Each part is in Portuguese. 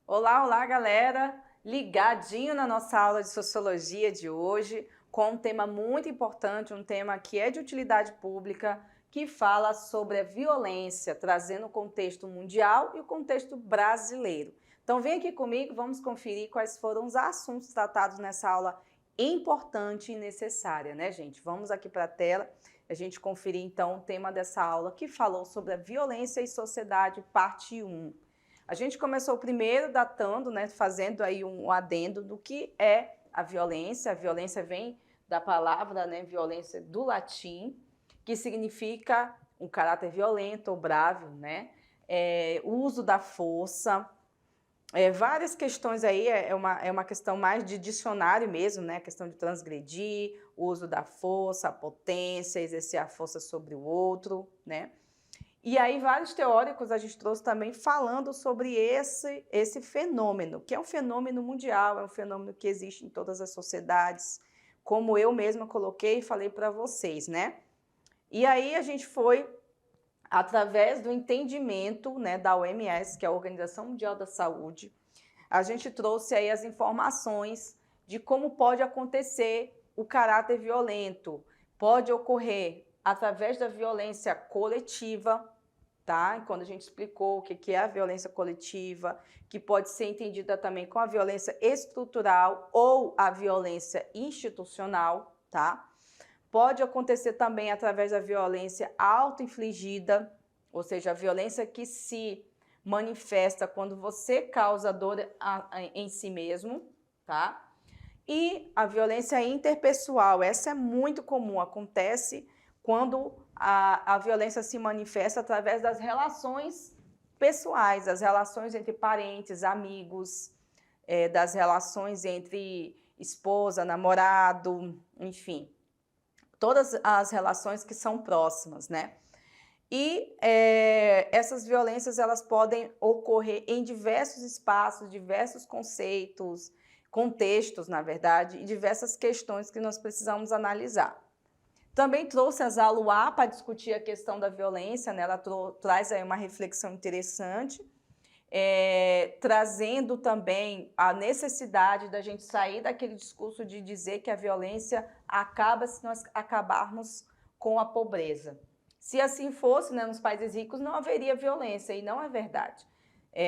Olá, olá, galera! Ligadinho na nossa aula de Sociologia de hoje, com um tema muito importante, um tema que é de utilidade pública, que fala sobre a violência, trazendo o contexto mundial e o contexto brasileiro. Então vem aqui comigo, vamos conferir quais foram os assuntos tratados nessa aula importante e necessária, né, gente? Vamos aqui para a tela, a gente conferir então o tema dessa aula, que falou sobre a violência e sociedade, parte 1. A gente começou primeiro datando, né, fazendo aí um adendo do que é a violência. A violência vem da palavra, né, violência do latim, que significa um caráter violento ou bravo, né, uso da força, várias questões aí, é uma questão mais de dicionário mesmo, né, a questão de transgredir, o uso da força, a potência, exercer a força sobre o outro, né. E aí vários teóricos a gente trouxe também falando sobre esse fenômeno, que é um fenômeno mundial, é um fenômeno que existe em todas as sociedades, como eu mesma coloquei e falei para vocês, né? E aí a gente foi, através do entendimento, né, da OMS, que é a Organização Mundial da Saúde, a gente trouxe aí as informações de como pode acontecer o caráter violento. Pode ocorrer através da violência coletiva, tá? Quando a gente explicou o que é a violência coletiva, que pode ser entendida também com a violência estrutural ou a violência institucional, tá? Pode acontecer também através da violência auto-infligida, ou seja, a violência que se manifesta quando você causa dor em si mesmo, tá? E a violência interpessoal, essa é muito comum, acontece quando a violência se manifesta através das relações pessoais, as relações entre parentes, amigos, das relações entre esposa, namorado, enfim, todas as relações que são próximas, né? E essas violências, elas podem ocorrer em diversos espaços, diversos conceitos, contextos, na verdade, e diversas questões que nós precisamos analisar. Também trouxe a Zaluá para discutir a questão da violência, né? Ela traz aí uma reflexão interessante, trazendo também a necessidade da gente sair daquele discurso de dizer que a violência acaba se nós acabarmos com a pobreza. Se assim fosse, né, nos países ricos não haveria violência, e não é verdade.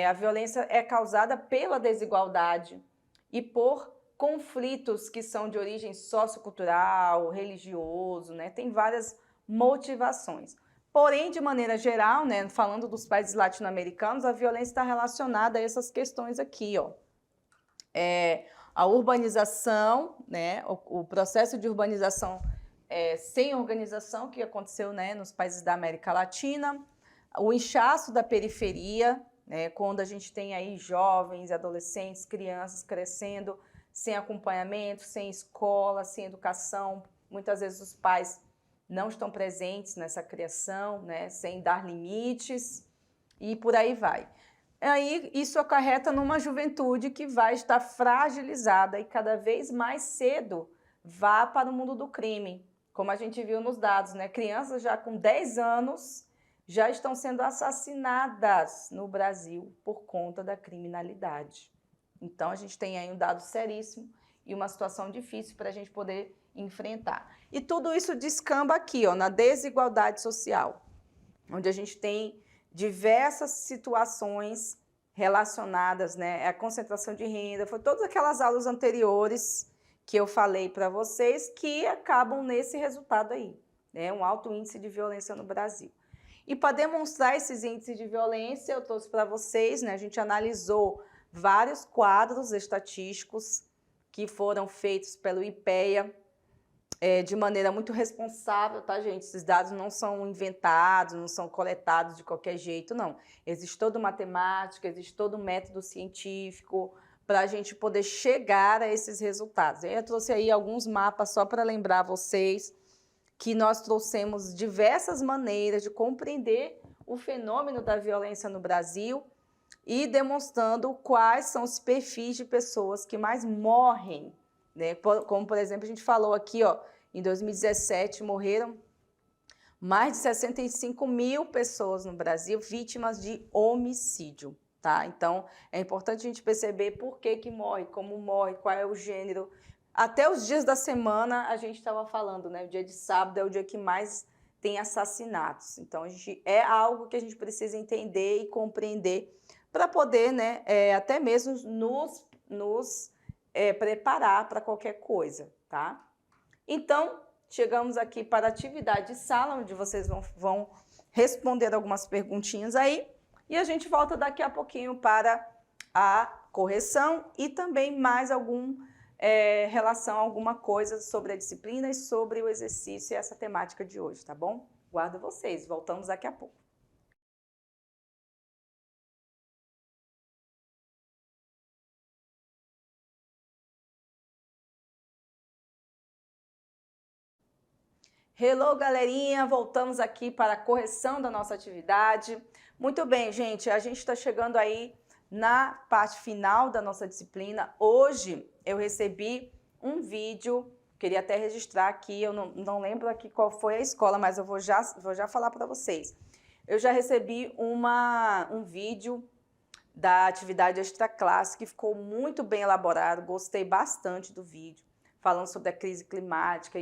A violência é causada pela desigualdade e por conflitos que são de origem sociocultural, religioso, né? Tem várias motivações. Porém, de maneira geral, né, falando dos países latino-americanos, a violência está relacionada a essas questões aqui, ó. A urbanização, né, o processo de urbanização sem organização que aconteceu, né, nos países da América Latina, o inchaço da periferia, né, quando a gente tem aí jovens, adolescentes, crianças crescendo sem acompanhamento, sem escola, sem educação, muitas vezes os pais não estão presentes nessa criação, né, sem dar limites, e por aí vai. Aí isso acarreta numa juventude que vai estar fragilizada e cada vez mais cedo vá para o mundo do crime, como a gente viu nos dados, né? Crianças já com 10 anos já estão sendo assassinadas no Brasil por conta da criminalidade. Então, a gente tem aí um dado seríssimo e uma situação difícil para a gente poder enfrentar. E tudo isso descamba aqui, ó, na desigualdade social, onde a gente tem diversas situações relacionadas, né, à concentração de renda, foi todas aquelas aulas anteriores que eu falei para vocês que acabam nesse resultado aí, né, um alto índice de violência no Brasil. E para demonstrar esses índices de violência, eu trouxe para vocês, né, a gente analisou vários quadros estatísticos que foram feitos pelo IPEA, de maneira muito responsável, tá, gente? Esses dados não são inventados, não são coletados de qualquer jeito, não. Existe toda uma matemática, existe todo um método científico para a gente poder chegar a esses resultados. Eu trouxe aí alguns mapas só para lembrar vocês que nós trouxemos diversas maneiras de compreender o fenômeno da violência no Brasil e demonstrando quais são os perfis de pessoas que mais morrem, né? Como, por exemplo, a gente falou aqui, ó, Em 2017, morreram mais de 65 mil pessoas no Brasil vítimas de homicídio, tá? Então, é importante a gente perceber por que morre, como morre, qual é o gênero. Até os dias da semana, a gente estava falando, né? O dia de sábado é o dia que mais tem assassinatos. Então, é algo que a gente precisa entender e compreender para poder, né, até mesmo nos preparar para qualquer coisa, tá? Então, chegamos aqui para a atividade de sala, onde vocês vão responder algumas perguntinhas aí, e a gente volta daqui a pouquinho para a correção e também mais relação a alguma coisa sobre a disciplina e sobre o exercício e essa temática de hoje, tá bom? Guardo vocês, voltamos daqui a pouco. Hello, galerinha! Voltamos aqui para a correção da nossa atividade. Muito bem, gente, a gente está chegando aí na parte final da nossa disciplina. Hoje eu recebi um vídeo, queria até registrar aqui, eu não lembro aqui qual foi a escola, mas eu vou já falar para vocês. Eu já recebi um vídeo da atividade extra classe que ficou muito bem elaborado, gostei bastante do vídeo, falando sobre a crise climática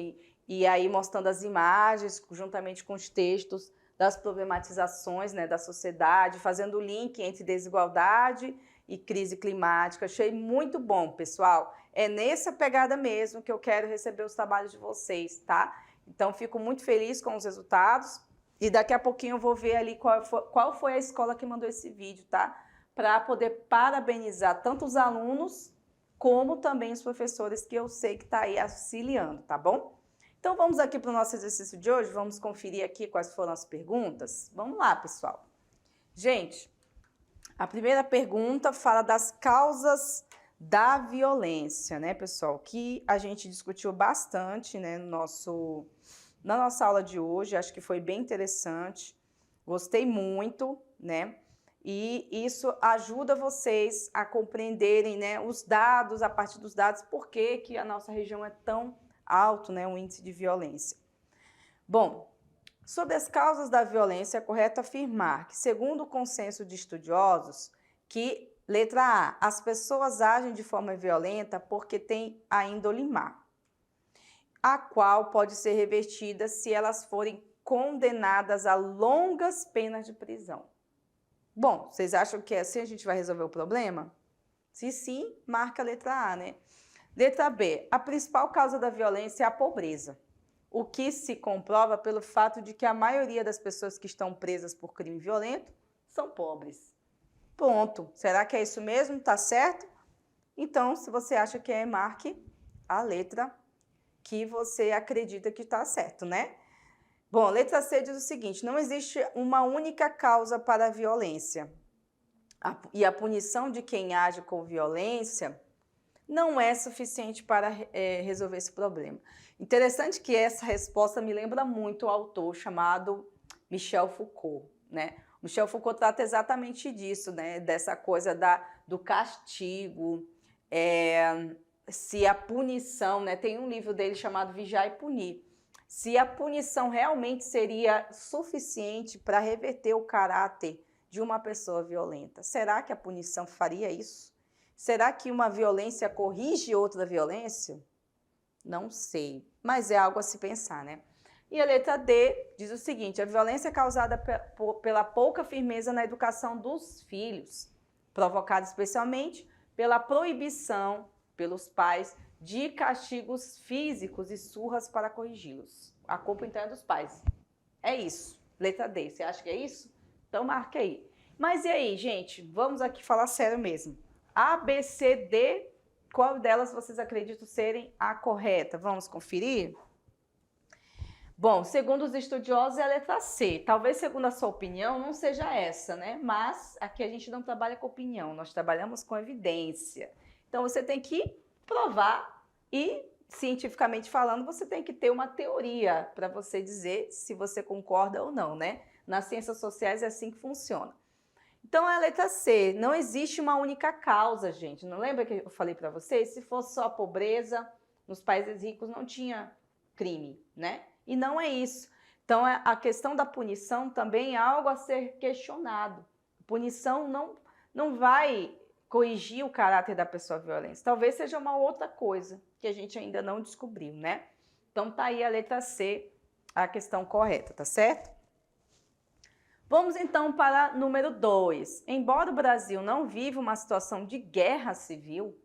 e aí mostrando as imagens, juntamente com os textos, das problematizações, né, da sociedade, fazendo o link entre desigualdade e crise climática. Achei muito bom, pessoal. É nessa pegada mesmo que eu quero receber os trabalhos de vocês, tá? Então, fico muito feliz com os resultados e daqui a pouquinho eu vou ver ali qual foi a escola que mandou esse vídeo, tá? Para poder parabenizar tanto os alunos como também os professores que eu sei que está aí auxiliando, tá bom? Então, vamos aqui para o nosso exercício de hoje, vamos conferir aqui quais foram as perguntas. Vamos lá, pessoal. Gente, a primeira pergunta fala das causas da violência, né, pessoal? Que a gente discutiu bastante, né, na nossa aula de hoje, acho que foi bem interessante, gostei muito, né? E isso ajuda vocês a compreenderem, né, os dados, a partir dos dados, por que a nossa região é tão alto, né, o índice de violência. Bom, sobre as causas da violência, é correto afirmar que, segundo o consenso de estudiosos, que, letra A, as pessoas agem de forma violenta porque têm a índole má, a qual pode ser revertida se elas forem condenadas a longas penas de prisão. Bom, vocês acham que assim a gente vai resolver o problema? Se sim, marca a letra A, né? Letra B, a principal causa da violência é a pobreza, o que se comprova pelo fato de que a maioria das pessoas que estão presas por crime violento são pobres. Ponto. Será que é isso mesmo? Tá certo? Então, se você acha que é, marque a letra que você acredita que está certo, né? Bom, letra C diz o seguinte, não existe uma única causa para a violência e a punição de quem age com violência não é suficiente para resolver esse problema. Interessante que essa resposta me lembra muito o autor chamado Michel Foucault, né? Michel Foucault trata exatamente disso, né? Dessa coisa do castigo, se a punição, né? Tem um livro dele chamado Vigiar e Punir. Se a punição realmente seria suficiente para reverter o caráter de uma pessoa violenta. Será que a punição faria isso? Será que uma violência corrige outra violência? Não sei, mas é algo a se pensar, né? E a letra D diz o seguinte, a violência é causada pela pouca firmeza na educação dos filhos, provocada especialmente pela proibição pelos pais de castigos físicos e surras para corrigi-los. A culpa então é dos pais. É isso, letra D. Você acha que é isso? Então marque aí. Mas e aí, gente? Vamos aqui falar sério mesmo. A, B, C, D, qual delas vocês acreditam serem a correta? Vamos conferir? Bom, segundo os estudiosos é a letra C. Talvez segundo a sua opinião não seja essa, né? Mas aqui a gente não trabalha com opinião, nós trabalhamos com evidência. Então você tem que provar e, cientificamente falando, você tem que ter uma teoria para você dizer se você concorda ou não, né? Nas ciências sociais é assim que funciona. Então, é a letra C. Não existe uma única causa, gente. Não lembra que eu falei para vocês? Se fosse só a pobreza, nos países ricos não tinha crime, né? E não é isso. Então, a questão da punição também é algo a ser questionado. Punição não vai corrigir o caráter da pessoa violenta. Talvez seja uma outra coisa que a gente ainda não descobriu, né? Então, tá aí a letra C, a questão correta, tá certo? Vamos então para número 2. Embora o Brasil não viva uma situação de guerra civil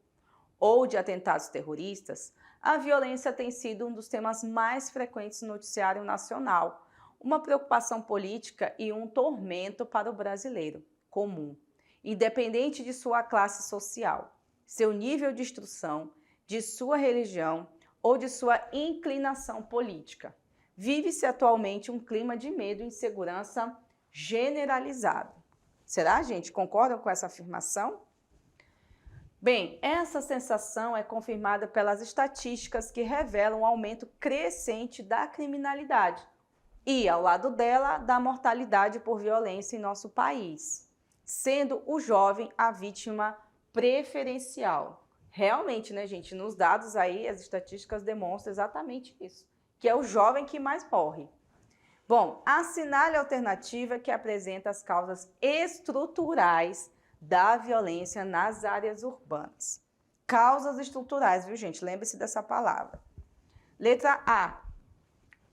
ou de atentados terroristas, a violência tem sido um dos temas mais frequentes no noticiário nacional, uma preocupação política e um tormento para o brasileiro comum, independente de sua classe social, seu nível de instrução, de sua religião ou de sua inclinação política. Vive-se atualmente um clima de medo e insegurança generalizado. Será, gente? Concordam com essa afirmação? Bem, essa sensação é confirmada pelas estatísticas que revelam um aumento crescente da criminalidade e, ao lado dela, da mortalidade por violência em nosso país, sendo o jovem a vítima preferencial. Realmente, né, gente, nos dados aí, as estatísticas demonstram exatamente isso, que é o jovem que mais morre. Bom, assinale a alternativa que apresenta as causas estruturais da violência nas áreas urbanas. Causas estruturais, viu, gente? Lembre-se dessa palavra. Letra A.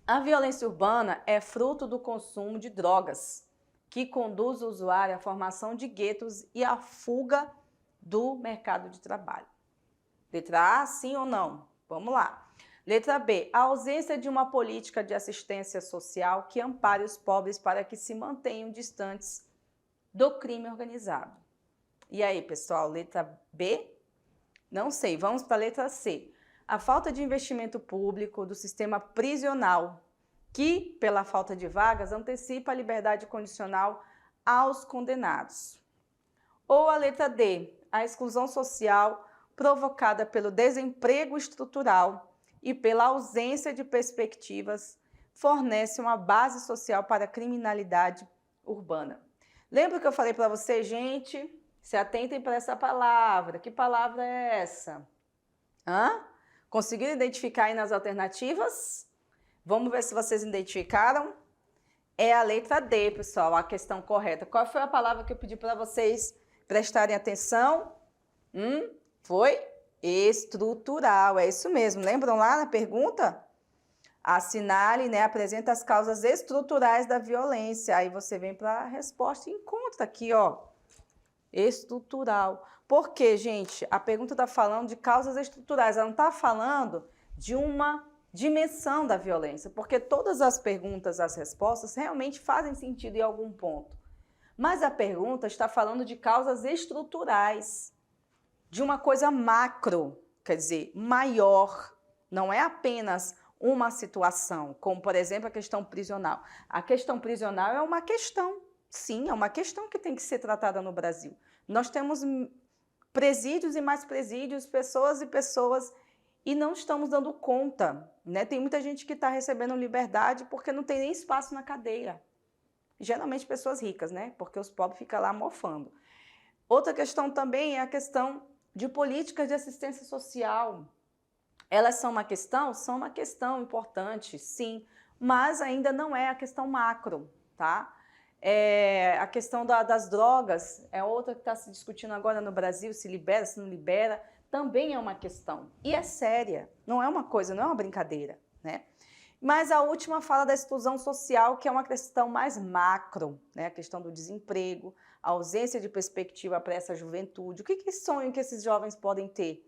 A violência urbana é fruto do consumo de drogas, que conduz o usuário à formação de guetos e à fuga do mercado de trabalho. Letra A, sim ou não? Vamos lá. Letra B. A ausência de uma política de assistência social que ampare os pobres para que se mantenham distantes do crime organizado. E aí, pessoal, letra B? Não sei, vamos para a letra C. A falta de investimento público do sistema prisional, que, pela falta de vagas, antecipa a liberdade condicional aos condenados. Ou a letra D. A exclusão social provocada pelo desemprego estrutural e pela ausência de perspectivas, fornece uma base social para a criminalidade urbana. Lembra que eu falei para vocês, gente? Se atentem para essa palavra. Que palavra é essa? Conseguiram identificar aí nas alternativas? Vamos ver se vocês identificaram. É a letra D, pessoal, a questão correta. Qual foi a palavra que eu pedi para vocês prestarem atenção? Foi estrutural, é isso mesmo. Lembram lá na pergunta? Assinale, né? Apresenta as causas estruturais da violência. Aí você vem para a resposta e encontra aqui, ó. Estrutural. Por quê, gente? A pergunta está falando de causas estruturais. Ela não está falando de uma dimensão da violência, porque todas as perguntas, as respostas realmente fazem sentido em algum ponto. Mas a pergunta está falando de causas estruturais, de uma coisa macro, quer dizer, maior. Não é apenas uma situação, como, por exemplo, a questão prisional. A questão prisional é uma questão, sim, é uma questão que tem que ser tratada no Brasil. Nós temos presídios e mais presídios, pessoas e pessoas, e não estamos dando conta, né? Tem muita gente que está recebendo liberdade porque não tem nem espaço na cadeia. Geralmente pessoas ricas, né? Porque os pobres ficam lá mofando. Outra questão também é a questão de políticas de assistência social. Elas são uma questão? São uma questão importante, sim, mas ainda não é a questão macro, tá? A questão das drogas é outra que está se discutindo agora no Brasil, se libera, se não libera, também é uma questão. E é séria, não é uma coisa, não é uma brincadeira, né? Mas a última fala da exclusão social, que é uma questão mais macro, né? A questão do desemprego, a ausência de perspectiva para essa juventude. O que sonho que esses jovens podem ter?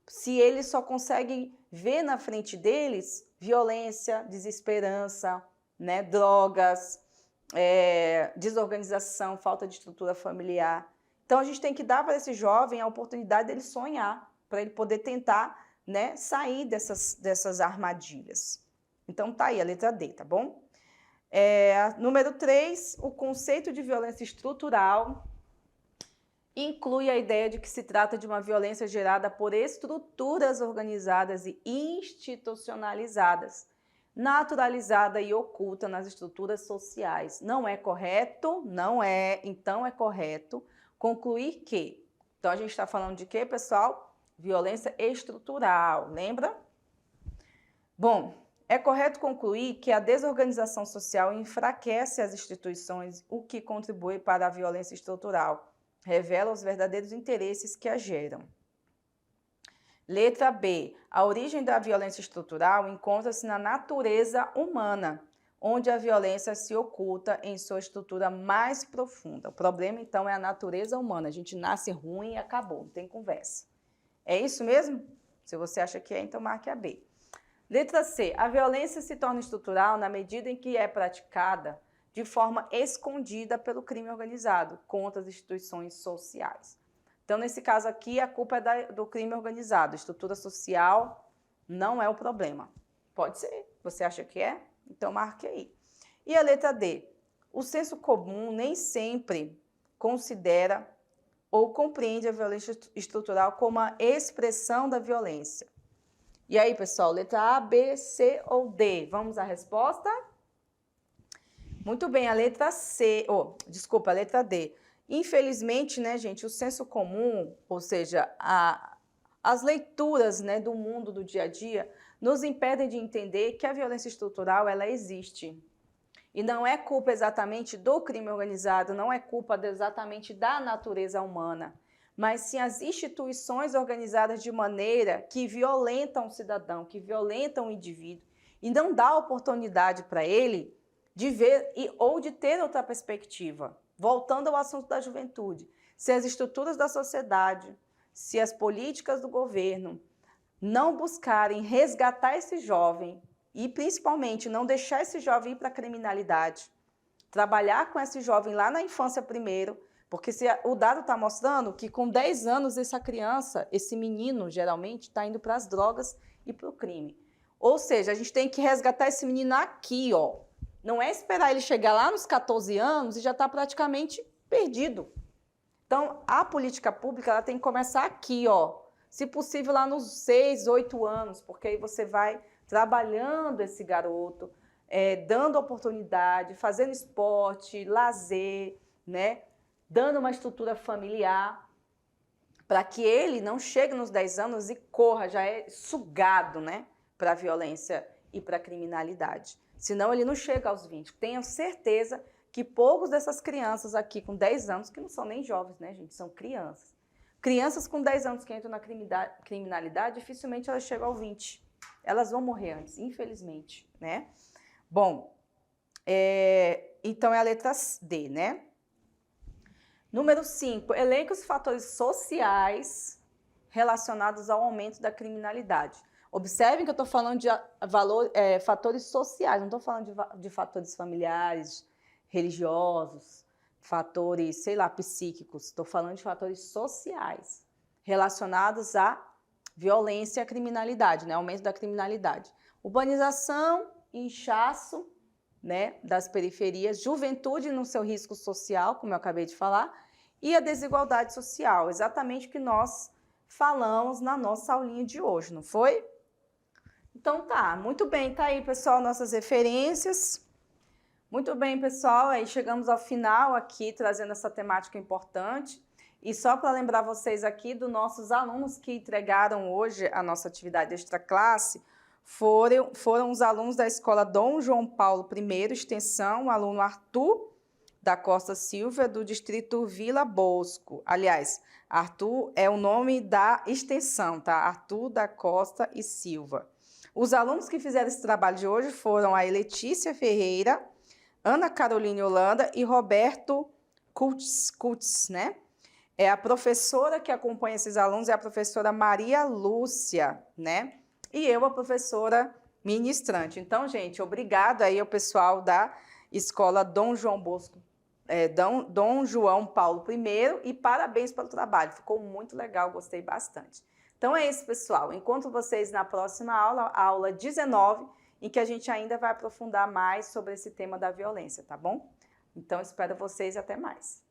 Se eles só conseguem ver na frente deles violência, desesperança, né? Drogas, desorganização, falta de estrutura familiar. Então, a gente tem que dar para esse jovem a oportunidade dele sonhar, para ele poder tentar, né, sair dessas armadilhas. Então, tá aí a letra D, tá bom? Número 3, o conceito de violência estrutural inclui a ideia de que se trata de uma violência gerada por estruturas organizadas e institucionalizadas, naturalizada e oculta nas estruturas sociais. Não é correto? Não é. Então, é correto concluir que. Então, a gente está falando de quê, pessoal? Violência estrutural, lembra? Bom, É correto concluir que a desorganização social enfraquece as instituições, o que contribui para a violência estrutural, revela os verdadeiros interesses que a geram. Letra B. A origem da violência estrutural encontra-se na natureza humana, onde a violência se oculta em sua estrutura mais profunda. O problema, então, é a natureza humana. A gente nasce ruim e acabou, não tem conversa. É isso mesmo? Se você acha que é, então marque a B. Letra C. A violência se torna estrutural na medida em que é praticada de forma escondida pelo crime organizado contra as instituições sociais. Então, nesse caso aqui, a culpa é do crime organizado. Estrutura social não é o problema. Pode ser. Você acha que é? Então, marque aí. E a letra D. O senso comum nem sempre considera ou compreende a violência estrutural como a expressão da violência. E aí, pessoal, letra A, B, C ou D? Vamos à resposta? Muito bem, a letra C, a letra D. Infelizmente, né, gente, o senso comum, ou seja, as leituras, né, do mundo do dia a dia, nos impedem de entender que a violência estrutural, ela existe. E não é culpa exatamente do crime organizado, não é culpa exatamente da natureza humana, mas sim as instituições organizadas de maneira que violentam o cidadão, que violentam o indivíduo, e não dá oportunidade para ele de ver ou de ter outra perspectiva. Voltando ao assunto da juventude, se as estruturas da sociedade, se as políticas do governo não buscarem resgatar esse jovem e, principalmente, não deixar esse jovem ir para a criminalidade, trabalhar com esse jovem lá na infância primeiro, porque o dado está mostrando que com 10 anos essa criança, esse menino, geralmente, está indo para as drogas e para o crime. Ou seja, a gente tem que resgatar esse menino aqui, ó. Não é esperar ele chegar lá nos 14 anos e já está praticamente perdido. Então, a política pública ela tem que começar aqui, ó. Se possível, lá nos 6, 8 anos, porque aí você vai trabalhando esse garoto, dando oportunidade, fazendo esporte, lazer, né? Dando uma estrutura familiar, para que ele não chegue nos 10 anos e corra, já é sugado, né? Para a violência e para a criminalidade. Senão ele não chega aos 20. Tenho certeza que poucos dessas crianças aqui com 10 anos, que não são nem jovens, né, gente? São crianças. Crianças com 10 anos que entram na criminalidade, dificilmente elas chegam aos 20. Elas vão morrer antes, infelizmente, né? Bom, então é a letra D, né? Número 5. Elenque os fatores sociais relacionados ao aumento da criminalidade. Observem que eu estou falando de fatores sociais, não estou falando de fatores familiares, religiosos, fatores, sei lá, psíquicos. Estou falando de fatores sociais relacionados à violência e à criminalidade, né? Aumento da criminalidade. Urbanização, inchaço, né, das periferias, juventude no seu risco social, como eu acabei de falar, e a desigualdade social, exatamente o que nós falamos na nossa aulinha de hoje, não foi? Então tá, muito bem, tá aí, pessoal, nossas referências. Muito bem, pessoal, aí chegamos ao final aqui, trazendo essa temática importante. E só para lembrar vocês aqui dos nossos alunos que entregaram hoje a nossa atividade extraclasse, foram os alunos da Escola Dom João Paulo I, Extensão, o aluno Arthur da Costa Silva, do distrito Vila Bosco. Aliás, Arthur é o nome da extensão, tá? Arthur da Costa e Silva. Os alunos que fizeram esse trabalho de hoje foram a Letícia Ferreira, Ana Caroline Holanda e Roberto Kutz, né? A professora que acompanha esses alunos é a professora Maria Lúcia, né? E eu, a professora ministrante. Então, gente, obrigado aí ao pessoal da Escola Dom João Bosco, Dom João Paulo I, e parabéns pelo trabalho. Ficou muito legal, gostei bastante. Então é isso, pessoal. Encontro vocês na próxima aula, a aula 19, em que a gente ainda vai aprofundar mais sobre esse tema da violência, tá bom? Então, espero vocês e até mais.